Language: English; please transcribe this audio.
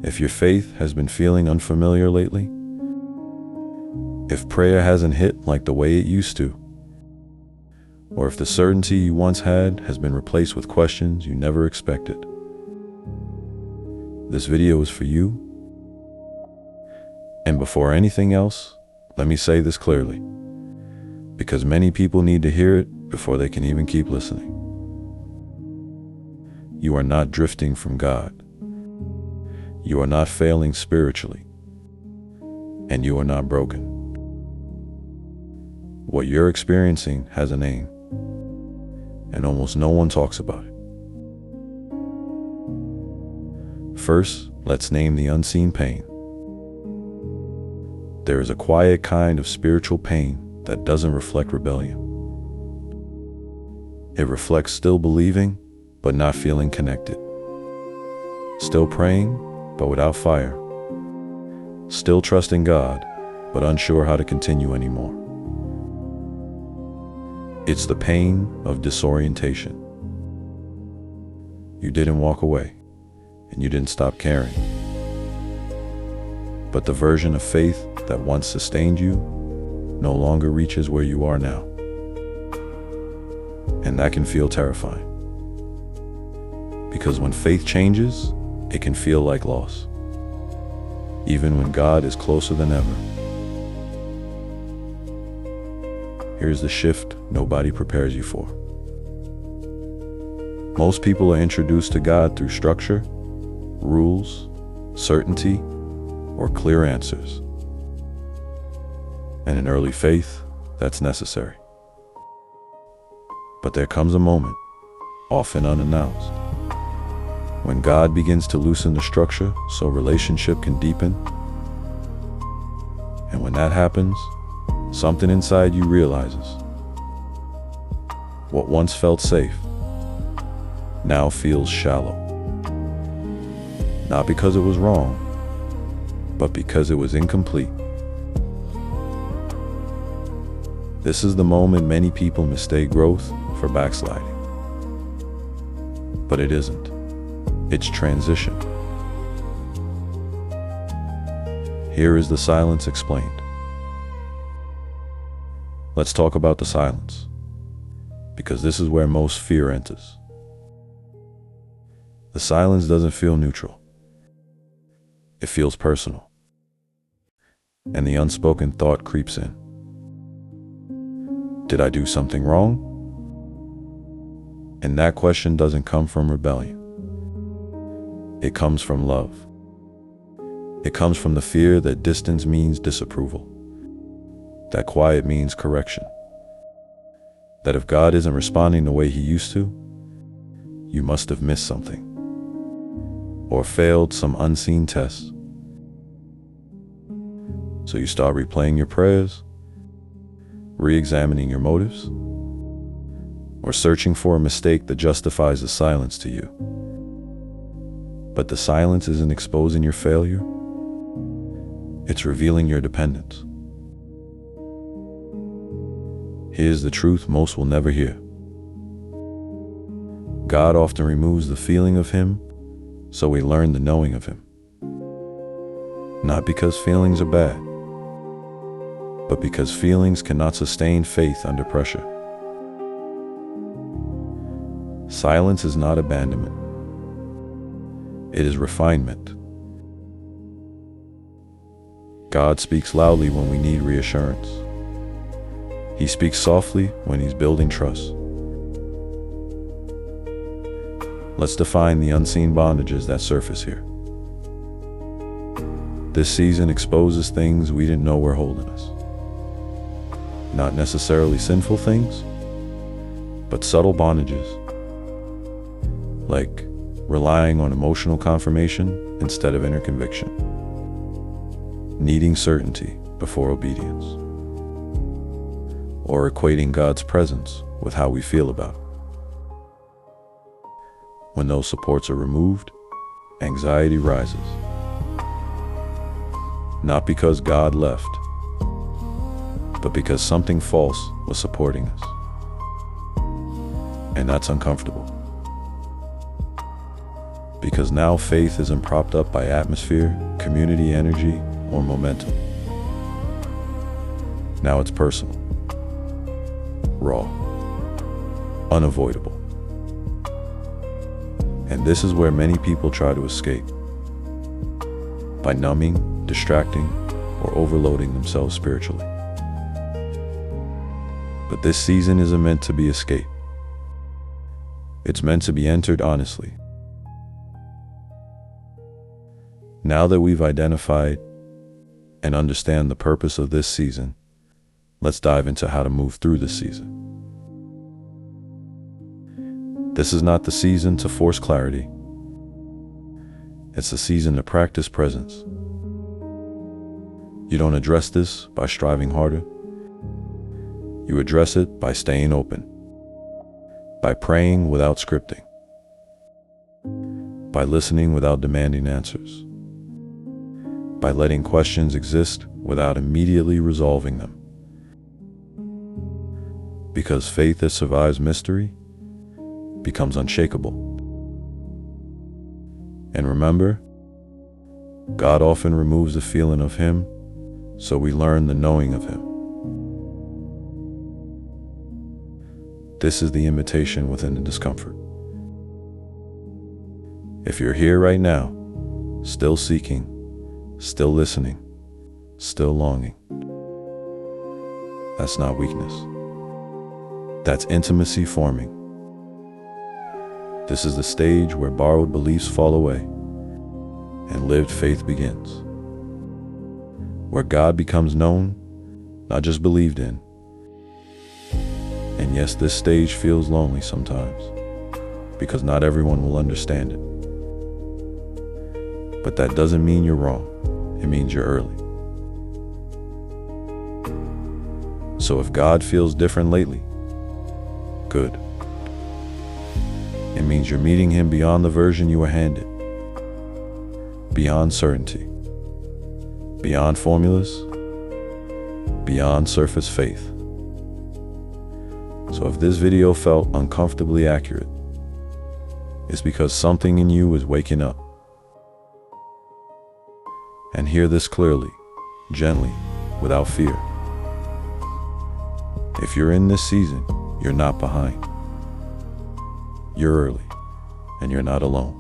If your faith has been feeling unfamiliar lately, if prayer hasn't hit like the way it used to, or if the certainty you once had has been replaced with questions you never expected, this video is for you. And before anything else, let me say this clearly, because many people need to hear it before they can even keep listening. You are not drifting from God. You are not failing spiritually. And you are not broken. What you're experiencing has a name, and almost no one talks about it. First, let's name the unseen pain. There is a quiet kind of spiritual pain that doesn't reflect rebellion. It reflects still believing, but not feeling connected. Still praying, but without fire. Still trusting God, but unsure how to continue anymore. It's the pain of disorientation. You didn't walk away, and you didn't stop caring. But the version of faith that once sustained you no longer reaches where you are now. And that can feel terrifying. Because when faith changes, it can feel like loss, even when God is closer than ever. Here's the shift nobody prepares you for. Most people are introduced to God through structure, rules, certainty, or clear answers. And in early faith, that's necessary. But there comes a moment, often unannounced, when God begins to loosen the structure so relationship can deepen. And when that happens, something inside you realizes what once felt safe now feels shallow. Not because it was wrong, but because it was incomplete. This is the moment many people mistake growth for backsliding. But it isn't. It's transition. Here is the silence explained. Let's talk about the silence, because this is where most fear enters. The silence doesn't feel neutral. It feels personal. And the unspoken thought creeps in. Did I do something wrong? And that question doesn't come from rebellion. It comes from love. It comes from the fear that distance means disapproval. That quiet means correction. That if God isn't responding the way He used to, you must have missed something, or failed some unseen test. So you start replaying your prayers, re-examining your motives, or searching for a mistake that justifies the silence to you. But the silence isn't exposing your failure. It's revealing your dependence. Here's the truth most will never hear. God often removes the feeling of Him so we learn the knowing of Him. Not because feelings are bad, but because feelings cannot sustain faith under pressure. Silence is not abandonment. It is refinement. God speaks loudly when we need reassurance. He speaks softly when He's building trust. Let's define the unseen bondages that surface here. This season exposes things we didn't know were holding us. Not necessarily sinful things, but subtle bondages, like relying on emotional confirmation instead of inner conviction, needing certainty before obedience, or equating God's presence with how we feel about it. When those supports are removed, anxiety rises. Not because God left, but because something false was supporting us. And that's uncomfortable. Because now faith isn't propped up by atmosphere, community energy, or momentum. Now it's personal, raw, unavoidable. And this is where many people try to escape, by numbing, distracting, or overloading themselves spiritually. But this season isn't meant to be escaped. It's meant to be entered honestly. Now that we've identified and understand the purpose of this season, let's dive into how to move through this season. This is not the season to force clarity. It's the season to practice presence. You don't address this by striving harder. You address it by staying open, by praying without scripting, by listening without demanding answers, by letting questions exist without immediately resolving them. Because faith that survives mystery becomes unshakable. And remember, God often removes the feeling of Him, so we learn the knowing of Him. This is the invitation within the discomfort. If you're here right now, still seeking, still listening, still longing, that's not weakness. That's intimacy forming. This is the stage where borrowed beliefs fall away and lived faith begins. Where God becomes known, not just believed in. And yes, this stage feels lonely sometimes, because not everyone will understand it. But that doesn't mean you're wrong. It means you're early. So if God feels different lately, good. It means you're meeting Him beyond the version you were handed, beyond certainty, beyond formulas, beyond surface faith. So if this video felt uncomfortably accurate, it's because something in you is waking up. And hear this clearly, gently, without fear. If you're in this season, you're not behind. You're early, and you're not alone.